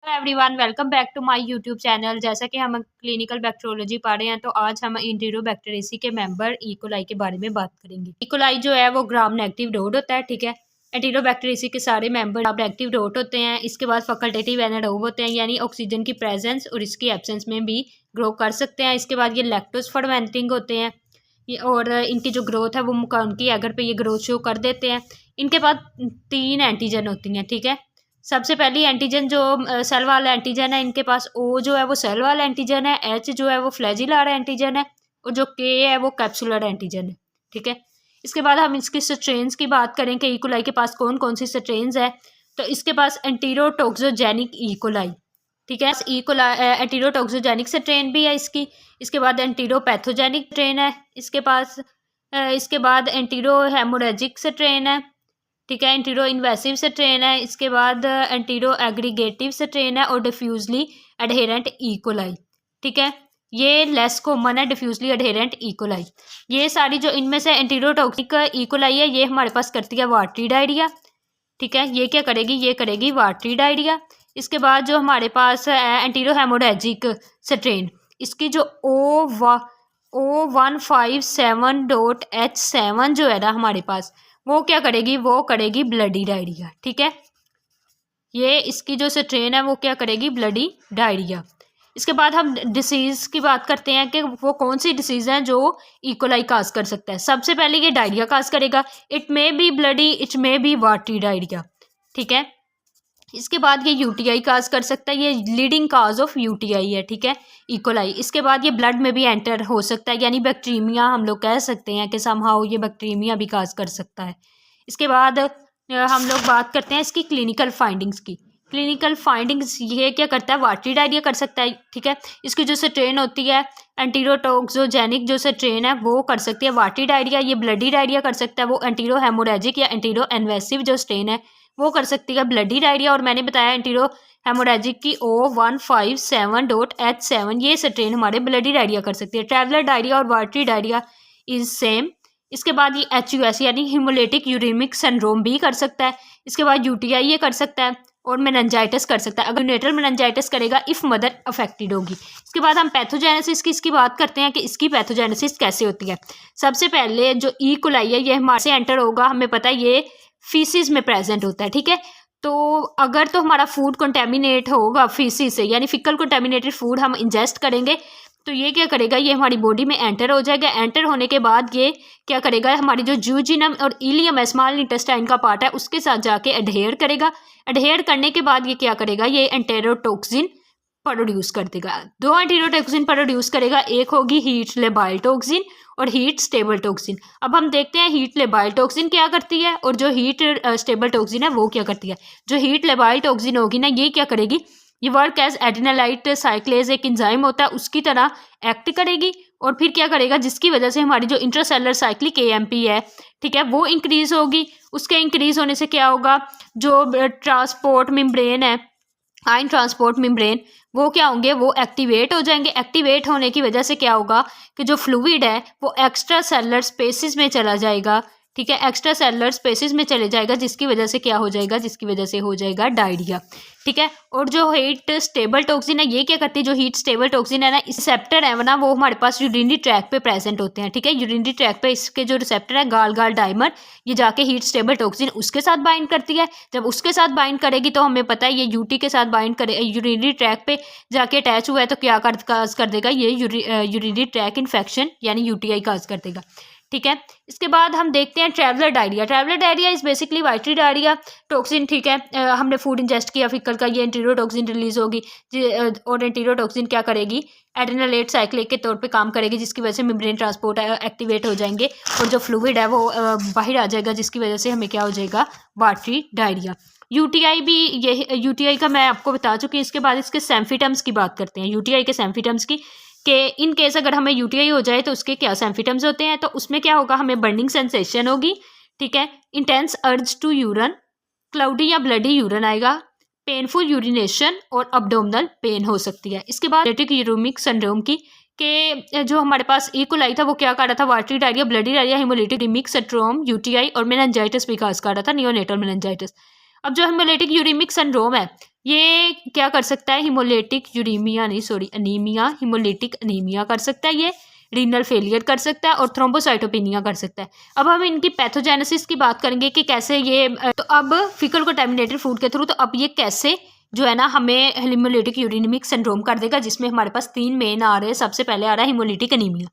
Everyone welcome back to my YouTube channel. जैसा कि हम क्लिनिकल बैक्टीरियोलॉजी पढ़ रहे हैं तो आज हम एंटेरोबैक्टीरियसी के मेंबर इकोलाई के बारे में बात करेंगे। इकोलाई जो है वो ग्राम नेगेटिव डॉट होता है, ठीक है। एंटेरोबैक्टीरियसी के सारे मेंबर ग्राम नेगेटिव डॉट होते हैं। इसके बाद फैकल्टेटिव एनाडोब होते हैं, यानी ऑक्सीजन की प्रेजेंस और इसकी एब्सेंस में भी ग्रो कर सकते हैं। इसके बाद ये लैक्टोज फर्मेंटिंग होते हैं और इनकी जो ग्रोथ है वो उनकी एगर पे ये ग्रोथ शो कर देते हैं। इनके पास 3 एंटीजन होती हैं, ठीक है। सबसे पहली एंटीजन जो सेल वाला एंटीजन है, इनके पास ओ जो है वो सेल वाला एंटीजन है, एच जो है वो फ्लैजिलर एंटीजन है और जो के है वो कैप्सुलर एंटीजन है, ठीक है। इसके बाद हम इसकी स्ट्रेन्स की बात करें कि इकोलाई के पास कौन कौन सी स्ट्रेन्स है, तो इसके पास एंटीरोटोक्सोजेनिक इकोलाई, ठीक है। एंटीरोटोक्सोजेनिक स्ट्रेन भी है इसकी। इसके बाद एंटीरोपैथोजेनिक स्ट्रेन है इसके पास। इसके बाद एंटीरो हेमोरेजिक स्ट्रेन है, ठीक है। एंटीरो इन्वेसिव स्ट्रेन है। इसके बाद एंटीरो एग्रीगेटिव स्ट्रेन है और डिफ्यूजली एडहेरेंट इकोलाई, ठीक है। ये लेस कॉमन है, डिफ्यूजली एडहेरेंट इकोलाई। ये सारी जो इनमें से एंटीरोटॉक्सिक इकोलाई है ये हमारे पास करती है वाटरी डायरिया, ठीक है। ये क्या करेगी, ये करेगी वाटरी डायरिया। इसके बाद जो हमारे पास है एंटीरो हेमोरेजिक स्ट्रेन, इसकी जो O157.H7 जो है ना हमारे पास, वो क्या करेगी, वो करेगी ब्लडी डायरिया, ठीक है। ये इसकी जो स्ट्रेन है वो क्या करेगी, ब्लडी डायरिया। इसके बाद हम डिसीज़ की बात करते हैं कि वो कौन सी डिसीज़ हैं जो इकोलाई काज कर सकता है। सबसे पहले ये डायरिया काज करेगा। It may be bloody, it may be watery diarrhoea, ठीक है। इसके बाद ये यूटीआई काज कर सकता है, ये लीडिंग काज ऑफ यूटीआई है, ठीक है, इकोलाई। इसके बाद ये ब्लड में भी एंटर हो सकता है, यानी बैक्टीरिया हम लोग कह सकते हैं कि समहाउ ये बैक्टीरिया भी काज कर सकता है। इसके बाद हम लोग बात करते हैं इसकी क्लिनिकल फाइंडिंग्स की। क्लिनिकल फाइंडिंग्स ये क्या करता है, वाटरी डायरिया कर सकता है, ठीक है। इसकी जो स्ट्रेन होती है एंटीरोटोक्सोजेनिक जो स्ट्रेन है वो कर सकती है वाटरी डायरिया। ये ब्लडी डायरिया कर सकता है वो एंटीरो हेमोरेजिक या एंटीरो इन्वेसिव जो स्ट्रेन है वो कर सकती है ब्लडी डायरिया। और मैंने बताया एंटीरो हेमोरेजिक की O157.H7 ये स्ट्रेन हमारे ब्लडी डायरिया कर सकती है। ट्रैवलर डायरिया और वाटरी डायरिया इज सेम। इसके बाद ये HUS यानी हिमोलिटिक यूरेमिक सिंड्रोम भी कर सकता है। इसके बाद UTI ये कर सकता है और मेनिंजाइटिस कर सकता है, अगर न्यूट्रल मेनिंजाइटिस करेगा इफ़ मदर अफेक्टेड होगी। इसके बाद हम पैथोजेनेसिस की इसकी बात करते हैं कि इसकी पैथोजेनेसिस कैसे होती है। सबसे पहले जो ई कोलाई है ये हमारे से एंटर होगा, हमें पता है ये फीसिस में प्रेजेंट होता है, ठीक है। तो अगर तो हमारा फूड कंटेमिनेट होगा फीसिस से, यानी फिकल कंटेमिनेटेड फूड हम इंजेस्ट करेंगे तो ये क्या करेगा, ये हमारी बॉडी में एंटर हो जाएगा। एंटर होने के बाद ये क्या करेगा, हमारी जो जूजिनम और इलियम है स्मॉल इंटेस्टाइन का पार्ट है उसके साथ जाके एडहेयर करेगा। एडहेयर करने के बाद ये क्या करेगा, ये एंटेरोटॉक्सिन प्रोड्यूस कर देगा। 2 एंटेरोटॉक्सिन प्रोड्यूस करेगा, एक होगी हीट लेबाइल टॉक्सिन और हीट स्टेबल टॉक्सिन। अब हम देखते हैं हीट लेबाइल टॉक्सिन क्या करती है और जो हीट स्टेबल टॉक्सिन है वो क्या करती है। जो हीट लेबाइल टॉक्सिन होगी ना ये क्या करेगी, ये वर्क एज एडिनालाइट साइक्लेज एक एंजाइम होता है उसकी तरह एक्ट करेगी और फिर क्या करेगा, जिसकी वजह से हमारी जो इंट्रासेलुलर साइक्लिक AMP है, ठीक है, वो इंक्रीज होगी। उसके इंक्रीज होने से क्या होगा, जो ट्रांसपोर्ट मेम्ब्रेन है, आयन ट्रांसपोर्ट मेम्ब्रेन, वो क्या होंगे, वो एक्टिवेट हो जाएंगे। एक्टिवेट होने की वजह से क्या होगा कि जो फ्लूइड है वो एक्स्ट्रा सेलुलर स्पेसिस में चला जाएगा, ठीक है, एक्स्ट्रा सेलुलर स्पेसिस में चले जाएगा, जिसकी वजह से क्या हो जाएगा, जिसकी वजह से हो जाएगा डायरिया, ठीक है। और जो हीट स्टेबल टॉक्सिन है ये क्या करती है, जो हीट स्टेबल टॉक्सिन है ना, रिसेप्टर है ना वो हमारे पास यूरिनरी ट्रैक पे प्रेजेंट होते हैं, ठीक है। यूरिनरी ट्रैक पे इसके जो रिसेप्टर है गाल डाइमर, ये जाके हीट स्टेबल टॉक्सिन उसके साथ बाइंड करती है। जब उसके साथ बाइंड करेगी तो हमें पता है ये यूटी के साथ बाइंड करे, यूरिनरी ट्रैक पे जाके अटैच हुआ है तो क्या काज कर देगा, ये यूरिनरी ट्रैक इन्फेक्शन यानी UTI काज कर देगा, ठीक है। इसके बाद हम देखते हैं traveller diarrhoea. Traveller diarrhoea is basically watery diarrhoea toxin, ठीक है। हमने फूड इंजेस्ट किया फिकल का, ये एंटीरोटॉक्सिन रिलीज होगी और एंटीरोटॉक्सिन क्या करेगी, एड्रेनालेट साइक्लिक के तौर पे काम करेगी, जिसकी वजह से मेम्ब्रेन ट्रांसपोर्ट एक्टिवेट हो जाएंगे और जो फ्लूइड है वो बाहर आ जाएगा, जिसकी वजह से हमें क्या हो जाएगा, वाटरी डायरिया। UTI भी ये UTI का मैं आपको बता चुकी हूँ। इसके बाद इसके सिम्पटम्स की बात करते हैं, UTI के सिम्पटम्स की, कि इन केस अगर हमें UTI हो जाए तो उसके क्या सिम्पटम्स होते हैं। तो उसमें क्या होगा, हमें बर्निंग सेंसेशन होगी, ठीक है, intense urge to urine, cloudy या ब्लडी यूरन आएगा, पेनफुल यूरिनेशन और अब्डोमिनल पेन हो सकती है। इसके बाद हेमोलिटिक यूरेमिक सिंड्रोम की कि जो हमारे पास ई कोलाई था वो क्या कर रहा था, watery diarrhoea, bloody diarrhoea, haemolytic uraemic syndrome, UTI और मेनिंजाइटिस भी काज कर रहा था, नियोनेटल मेनिंजाइटिस। अब जो हेमोलिटिक यूरेमिक सिंड्रोम है ये क्या कर सकता है, हिमोलिटिक यूरीमिया नहीं सॉरी अनीमिया, हिमोलिटिक अनीमिया कर सकता है, ये रीनल फेलियर कर सकता है और थ्रोम्बोसाइटोपिनिया कर सकता है। अब हम इनकी पैथोजेनेसिस की बात करेंगे कि कैसे ये तो अब फीकल कंटामिनेटेड फूड के थ्रू तो अब ये कैसे जो है ना हमें हिमोलिटिक यूरिनमिक सिंड्रोम कर देगा, जिसमें हमारे पास 3 मेन आ रहे हैं। सबसे पहले आ रहा है हिमोलिटिक अनीमिया,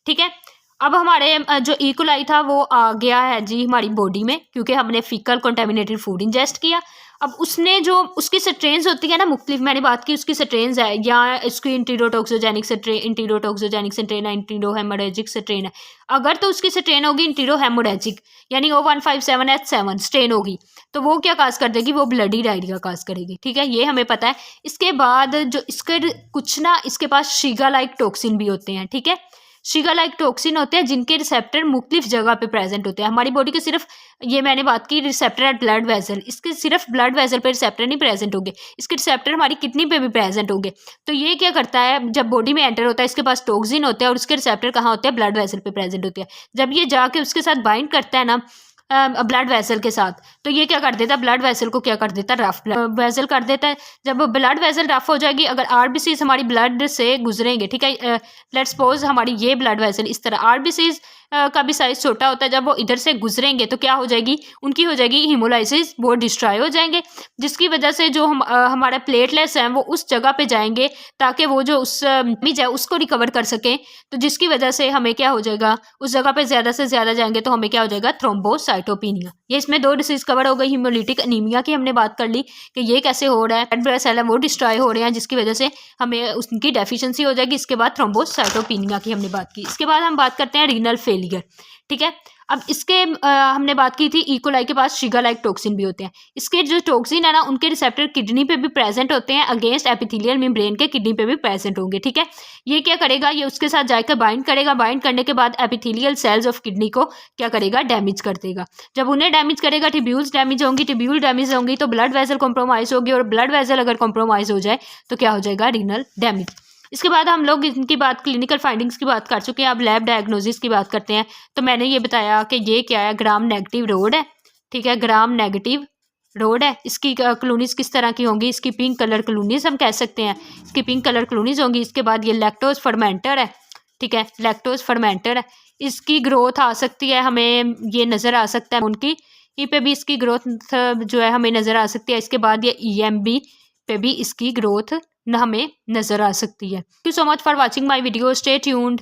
ठीक है। अब हमारे जो इकोलाई था वो आ गया है जी हमारी बॉडी में, क्योंकि हमने फीकल कंटामिनेटेड फूड इंजेस्ट किया। अब उसने जो उसकी स्ट्रेन्स होती है ना मुख्तलिफ, मैंने बात की उसकी स्ट्रेन्स है, या इसकी इंटीरोटॉक्सोजेनिक स्ट्रेन है, इंटीरोहेमोरेजिक स्ट्रेन है। अगर तो उसकी स्ट्रेन होगी इंटीरोहेमोरेजिक यानी O157H7 स्ट्रेन होगी, तो वो क्या काज कर देगी, वो ब्लडी डायरिया काज करेगी, ठीक है, ये हमें पता है। इसके बाद जो इसके कुछ ना इसके पास शीगा लाइक टॉक्सिन भी होते हैं, ठीक है। शीगा लाइक टॉक्सिन होते हैं जिनके रिसेप्टर मुख्तलिफ जगह पे प्रेजेंट होते हैं। हमारी बॉडी के सिर्फ ये मैंने बात की रिसेप्टर एट ब्लड वेसल, इसके सिर्फ ब्लड वेसल पे रिसेप्टर नहीं प्रेजेंट होंगे, इसके रिसेप्टर हमारी किडनी पे भी प्रेजेंट होंगे। तो ये क्या करता है, जब बॉडी में एंटर होता है इसके पास टॉक्सिन होते हैं और उसके रिसेप्टर कहाँ होते हैं, ब्लड वेसल पे प्रेजेंट होते हैं। जब ये जाके उसके साथ बाइंड करता है ना ब्लड वेसल के साथ, तो ये क्या कर देता है, ब्लड वेसल को क्या कर देता है, रफ ब्लड वेसल कर देता है। जब ब्लड वेसल रफ हो जाएगी, अगर आरबीसीज हमारी ब्लड से गुजरेंगे, ठीक है, लेट्स सपोज हमारी ये ब्लड वेसल इस तरह, आरबीसीज का भी साइज छोटा होता है, जब वो इधर से गुजरेंगे तो क्या हो जाएगी, उनकी हो जाएगी हीमोलाइसिस, वो डिस्ट्रॉय हो जाएंगे, जिसकी वजह से जो हमारा प्लेटलेट्स हैं वो उस जगह पे जाएंगे ताकि वो जो उस डैमेज है उसको रिकवर कर सकें। तो जिसकी वजह से हमें क्या हो जाएगा, उस जगह पे ज़्यादा से ज़्यादा जाएंगे तो हमें क्या हो जाएगा, थ्रोम्बोसाइटोपिनिया। ये इसमें 2 डिसीज कवर हो गई। हिमोलिटिक अनीमिया की हमने बात कर ली कि ये कैसे हो रहा है, रेड ब्लड सेल है वो डिस्ट्रॉय हो रहे हैं जिसकी वजह से हमें उनकी डेफिशिएंसी हो जाएगी। इसके बाद थ्रोम्बोसाइटोपिनिया की हमने बात की। इसके बाद हम बात करते हैं रीनल फेलियर, ठीक है। अब इसके हमने बात की थी इकोलाई के पास शीगा लाइक टॉक्सिन भी होते हैं। इसके जो टॉक्सिन है ना उनके रिसेप्टर किडनी पे भी प्रेजेंट होते हैं, अगेंस्ट एपिथेलियल मेम्ब्रेन के किडनी पे भी प्रेजेंट होंगे, ठीक है। ये क्या करेगा, ये उसके साथ जाकर बाइंड करेगा, बाइंड करने के बाद एपिथेलियल सेल्स ऑफ किडनी को क्या करेगा, डैमेज कर देगा। जब उन्हें डैमेज करेगा, टिब्यूल्स डैमेज होंगी, टिब्यूल डैमेज होंगी तो ब्लड वेसल कॉम्प्रोमाइज होगी, और ब्लड वेसल अगर कॉम्प्रोमाइज हो जाए तो क्या हो जाएगा, रीनल डैमेज। इसके बाद हम लोग इनकी बात क्लिनिकल फाइंडिंग्स की बात कर चुके हैं। अब लैब डायग्नोसिस की बात करते हैं। तो मैंने ये बताया कि ये क्या है, ग्राम नेगेटिव रोड है, ठीक है, ग्राम नेगेटिव रोड है। इसकी कलोनीज किस तरह की होंगी, इसकी पिंक कलर कलोनीज हम कह सकते हैं, इसकी पिंक कलर कलोनीज होंगी। इसके बाद ये लैक्टोज फर्मेंटर है, ठीक है, लैक्टोज फर्मेंटर है। इसकी ग्रोथ आ सकती है, हमें ये नज़र आ सकता है, उनकी ई पे भी इसकी ग्रोथ जो है हमें नज़र आ सकती है। इसके बाद ये EMB पे भी इसकी ग्रोथ हमें नज़र आ सकती है। Thank you so much for watching my video, stay tuned.